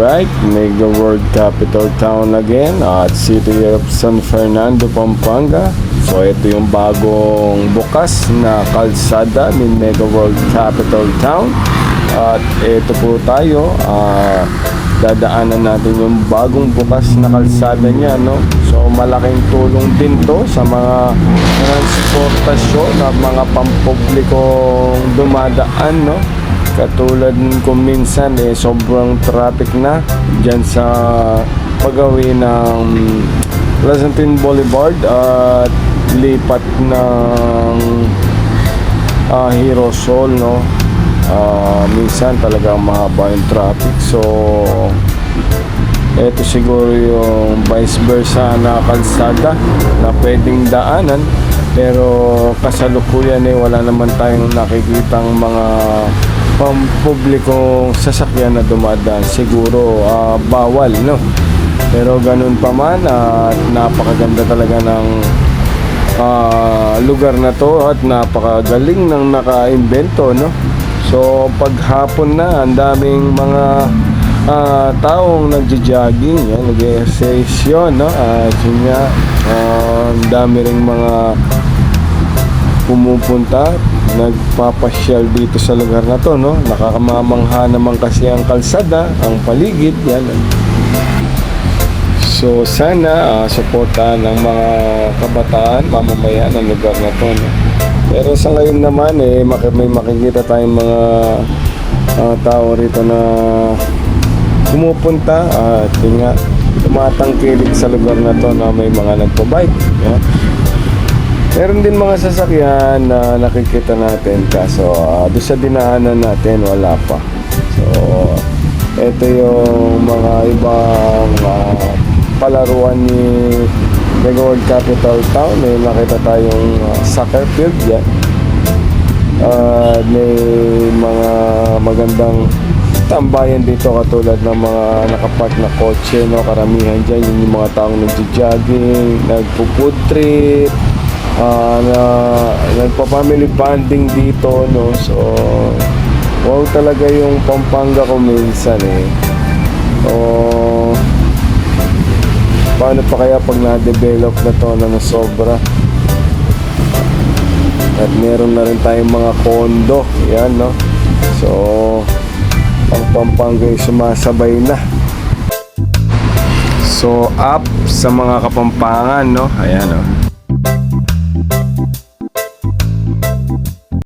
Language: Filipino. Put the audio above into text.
right, Mega World Capital Town again at City of San Fernando, Pampanga. So ito yung bagong bukas na kalsada ni Mega World Capital Town. At ito po tayo, dadaanan natin yung bagong bukas na kalsada niya, no? So malaking tulong din to sa mga transportasyon at mga pampublikong dumadaan, no? Katulad kung minsan sobrang traffic na dyan sa paggawi ng Pleasanton Boulevard at lipat ng Hirosol, no? Minsan talagang mahaba yung traffic. So ito siguro yung vice versa na kalsada na pwedeng daanan, pero kasalukuyan wala naman tayong nakikitang mga pampublikong sasakyan na dumadaan. Siguro bawal, no? Pero ganun pa man, at napakaganda talaga ng lugar na to at napakagaling ng naka-imbento, no? So paghapon na, ang daming mga taong nagja-jogging, yan, nag-exercise yun, no? At yun nga, ang dami ring mga pumupunta, nagpapasyal dito sa lugar na to, no? Nakakamamangha naman kasi ang kalsada, ang paligid, yan. So sana suportahan ng mga kabataan, mamamayan ng lugar na to, no? Pero sa ngayon naman may makikita tayong mga tao rito na pumupunta at yun nga, tumatangkilik sa lugar na to, na may mga nagpo-bike, yan. Meron din mga sasakyan na nakikita natin, kaso doon sa dinaanan natin wala pa. So ito yung mga ibang palaruan ni Mega World Capital Town. May nakita tayong soccer field yan. May mga magandang tambayan dito, katulad ng mga nakapark na kotse, no? Karamihan dyan yung mga taong nagja-jogging, nagpo-food trip, nagpa-family bonding dito, no? So wow talaga yung Pampanga ko minsan, paano pa kaya pag na-develop na to ng sobra? At meron na rin tayong mga condo, yan, no? So ang Pampanga ay sumasabay na. So up sa mga Kapampangan, no? Ayan, no?